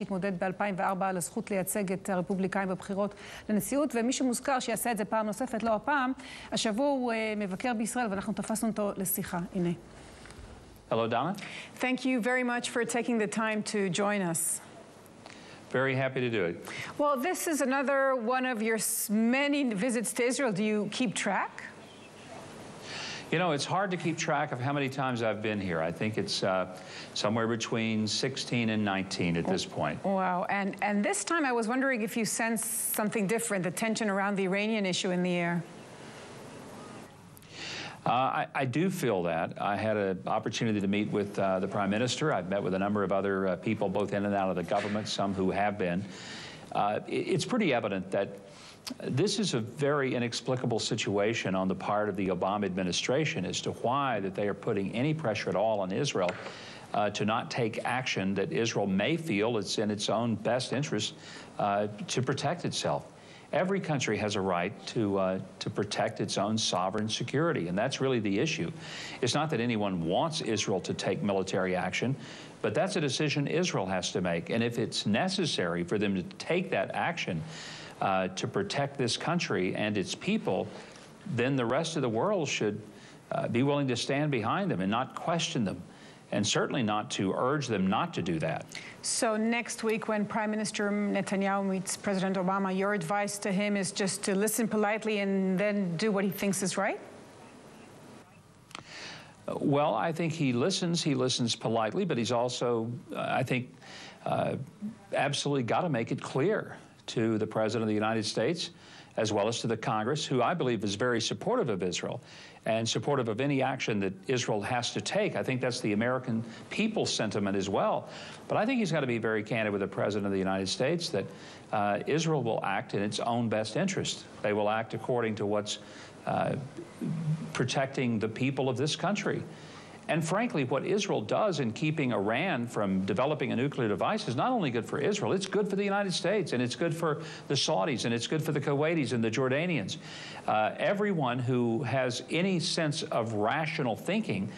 התמודד ב-2004 על הזכות לייצג את הרפובליקאים בבחירות לנשיאות, ומי שמוזכר שיעשה את זה פעם נוספת, לא הפעם, השבוע הוא מבקר בישראל, ואנחנו תפסנו אותו לשיחה. הנה. Hello, Donna. Thank you very much for taking the time to join us. Very happy to do it. Well, this is another one of your many visits to Israel. Do you keep track? You know, it's hard to keep track of how many times I've been here. I think it's somewhere between 16 and 19 at this point. Wow. And this time I was wondering if you sense something different, the tension around the Iranian issue in the air. I do feel that. I had an opportunity to meet with the Prime Minister. I've met with a number of other people, both in and out of the government, some who have been. It's pretty evident that this is a very inexplicable situation on the part of the Obama administration as to why that they are putting any pressure at all on Israel to not take action that Israel may feel it's in its own best interest to protect itself. Every country has a right to protect its own sovereign security, and that's really the issue. It's not that anyone wants Israel to take military action, but that's a decision Israel has to make. And if it's necessary for them to take that action to protect this country and its people, then the rest of the world should be willing to stand behind them and not question them, and certainly not to urge them not to do that. So next week, when Prime Minister Netanyahu meets President Obama, your advice to him is just to listen politely and then do what he thinks is right? Well, I think he listens politely, but he's also, I think, absolutely got to make it clear to the President of the United States, as well as to the Congress, who I believe is very supportive of Israel and supportive of any action that Israel has to take. I think that's the American people's sentiment as well. But I think he's got to be very candid with the President of the United States that Israel will act in its own best interest. They will act according to what's protecting the people of this country. And frankly, what Israel does in keeping Iran from developing a nuclear device is not only good for Israel, it's good for the United States, and it's good for the Saudis, and it's good for the Kuwaitis and the Jordanians. Everyone who has any sense of rational thinking,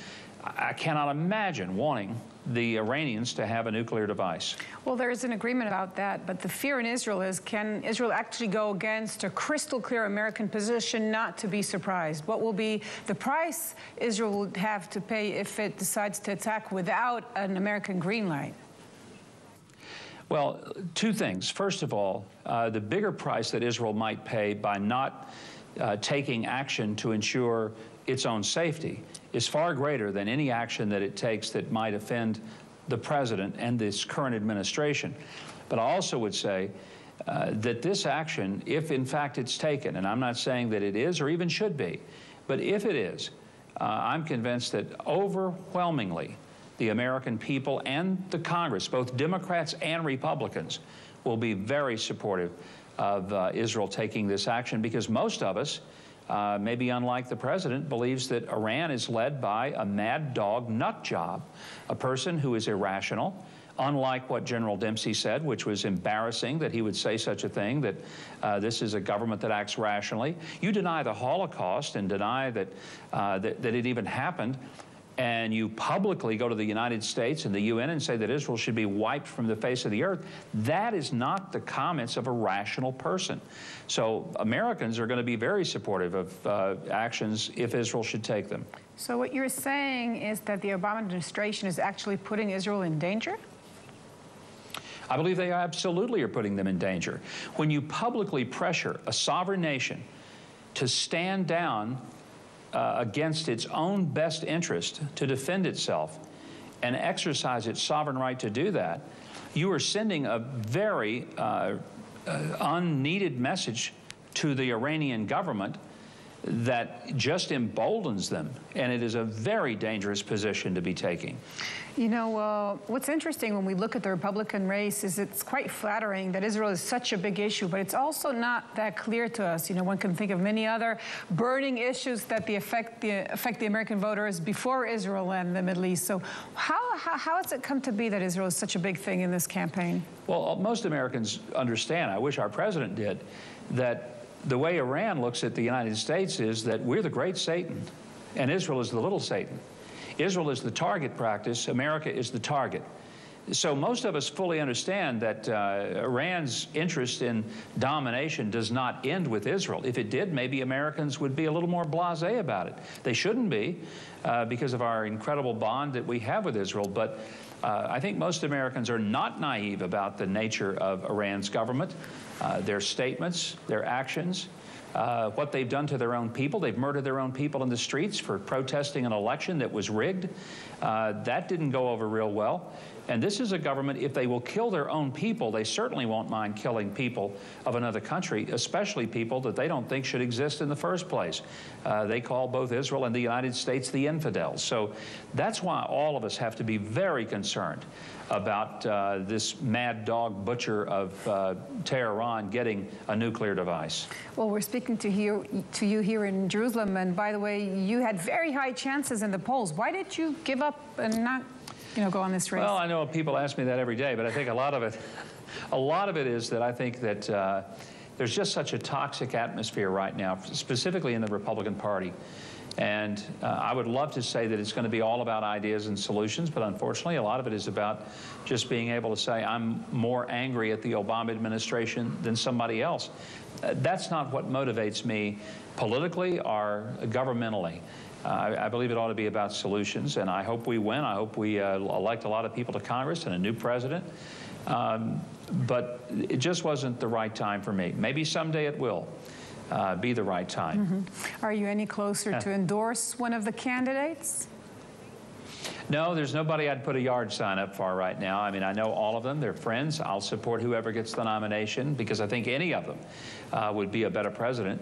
I cannot imagine wanting the Iranians to have a nuclear device. Well, there is an agreement about that, but the fear in Israel is, can Israel actually go against a crystal clear American position not to be surprised? What will be the price Israel will have to pay if it decides to attack without an American green light? Well, two things. First of all, the bigger price that Israel might pay by not taking action to ensure its own safety is far greater than any action that it takes that might offend the president and this current administration. But I also would say that this action, if in fact it's taken, and I'm not saying that it is or even should be, but if it is, I'm convinced that overwhelmingly the American people and the Congress, both Democrats and Republicans, will be very supportive of Israel taking this action, because most of us, maybe unlike the president, believes that Iran is led by a mad dog nut job, a person who is irrational, unlike what General Dempsey said, which was embarrassing that he would say such a thing, that this is a government that acts rationally. You deny the Holocaust and deny that, that it even happened, and you publicly go to the United States and the UN and say that Israel should be wiped from the face of the earth. That is not the comments of a rational person. So Americans are going to be very supportive of actions if Israel should take them. So what you're saying is that the Obama administration is actually putting Israel in danger? I believe they absolutely are putting them in danger. When you publicly pressure a sovereign nation to stand down against its own best interest to defend itself and exercise its sovereign right to do that, you are sending a very unneeded message to the Iranian government that just emboldens them, and it is a very dangerous position to be taking. You know, what's interesting when we look at the Republican race is it's quite flattering that Israel is such a big issue, but it's also not that clear to us. You know, one can think of many other burning issues that affect the American voters before Israel and the Middle East. So how has it come to be that Israel is such a big thing in this campaign? Well, most Americans understand, I wish our president did, that the way Iran looks at the United States is that we're the great Satan and Israel is the little Satan. Israel is the target practice, America is the target. So most of us fully understand that Iran's interest in domination does not end with Israel. If it did, maybe Americans would be a little more blasé about it. They shouldn't be because of our incredible bond that we have with Israel. But I think most Americans are not naive about the nature of Iran's government, their statements, their actions, what they've done to their own people. They've murdered their own people in the streets for protesting an election that was rigged. That didn't go over real well. And this is a government, if they will kill their own people, they certainly won't mind killing people of another country, especially people that they don't think should exist in the first place. They call both Israel and the United States the infidels. So that's why all of us have to be very concerned about this mad dog butcher of Tehran getting a nuclear device. Well, we're speaking to you here in Jerusalem, and by the way, you had very high chances in the polls. Why did you give up and not, go on this race? Well, I know people ask me that every day, but I think a lot of it is that I think that there's just such a toxic atmosphere right now, specifically in the Republican Party. And I would love to say that it's going to be all about ideas and solutions, but unfortunately, a lot of it is about just being able to say, I'm more angry at the Obama administration than somebody else. That's not what motivates me politically or governmentally. I believe it ought to be about solutions, and I hope we win. I hope we elect a lot of people to Congress and a new president. But it just wasn't the right time for me. Maybe someday it will be the right time. Mm-hmm. Are you any closer to endorse one of the candidates? No, there's nobody I'd put a yard sign up for right now. I mean, I know all of them. They're friends. I'll support whoever gets the nomination because I think any of them would be a better president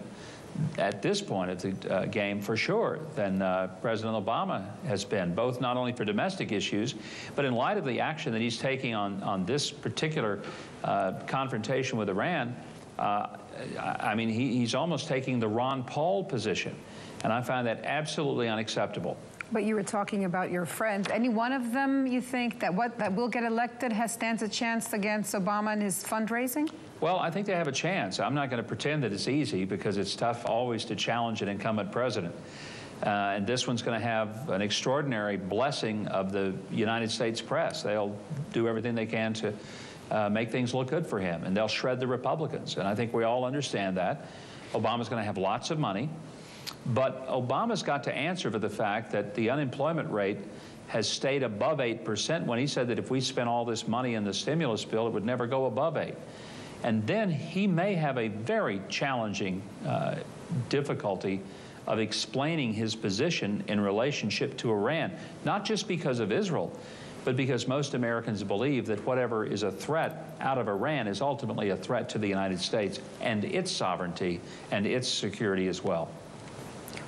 at this point of the game for sure than President Obama has been, both not only for domestic issues, but in light of the action that he's taking on this particular confrontation with Iran. I mean, he's almost taking the Ron Paul position, and I find that absolutely unacceptable. But you were talking about your friends. Any one of them you think that will get elected stands a chance against Obama and his fundraising? Well, I think they have a chance. I'm not going to pretend that it's easy because it's tough always to challenge an incumbent president. And this one's going to have an extraordinary blessing of the United States press. They'll do everything they can to make things look good for him, and they'll shred the Republicans. And I think we all understand that. Obama's going to have lots of money. But Obama's got to answer for the fact that the unemployment rate has stayed above 8% when he said that if we spent all this money in the stimulus bill, it would never go above 8%. And then he may have a very challenging difficulty of explaining his position in relationship to Iran, not just because of Israel, but because most Americans believe that whatever is a threat out of Iran is ultimately a threat to the United States and its sovereignty and its security as well.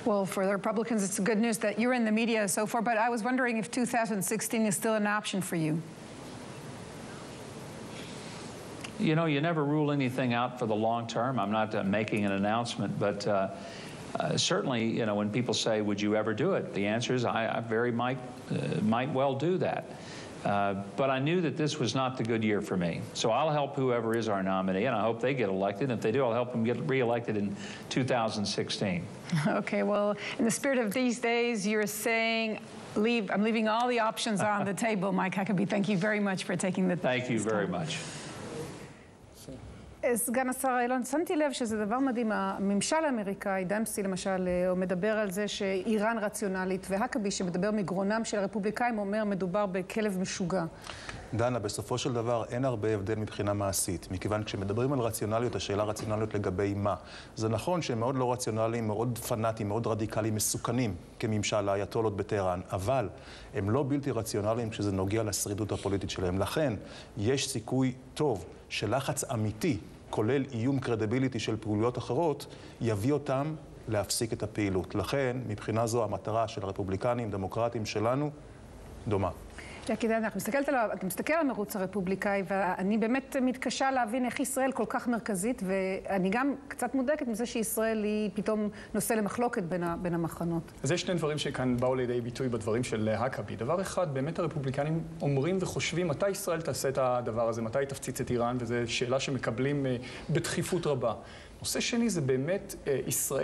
Well, for the Republicans, it's good news that you're in the media so far, but I was wondering if 2016 is still an option for you. You know, you never rule anything out for the long term. I'm not making an announcement, but certainly, you know, when people say, would you ever do it? The answer is I very might well do that. But I knew that this was not the good year for me. So I'll help whoever is our nominee, and I hope they get elected. And if they do, I'll help them get reelected in 2016. Okay, well, in the spirit of these days, you're saying, I'm leaving all the options on the table. Mike Huckabee, thank you very much for taking the time. Thank you very much. סגן השר אילון, שמתי לב שזה דבר מדהים, הממשל האמריקאי, דמפסי למשל, הוא מדבר על זה שאיראן רציונלית, והקבי שמדבר מגרונם של הרפובליקאים אומר מדובר בכלב משוגע. דנה, בסופו של דבר אין הרבה הבדל מבחינה מעשית, מכיוון כשמדברים על רציונליות, השאלה רציונליות לגבי מה. זה נכון שהם מאוד לא רציונליים, מאוד פנאטיים, מאוד רדיקליים, מסוכנים כממשל האייתולות בטהרן, אבל הם לא בלתי רציונליים כשזה נוגע לשרידות הפוליטית שלהם. לכן יש סיכוי טוב שלחץ אמיתי, כולל איום קרדיביליטי של פעוליות אחרות, יביא אותם להפסיק את הפעילות. לכן, מבחינה זו, המטרה של הרפובליקנים, דמוקרטים שלנו, דומה. אתה מסתכל על המרוץ הרפובליקאי, ואני באמת מתקשה להבין איך ישראל כל כך מרכזית, ואני גם קצת מודאגת מזה שישראל היא פתאום נושא למחלוקת בין המחנות. אז יש שני דברים שכאן באו לידי ביטוי בדברים של הקבי. דבר אחד, באמת הרפובליקנים אומרים וחושבים מתי ישראל תעשה את הדבר הזה, מתי תפציץ את איראן, וזו שאלה שמקבלים בדחיפות רבה. נושא שני זה באמת ישראל.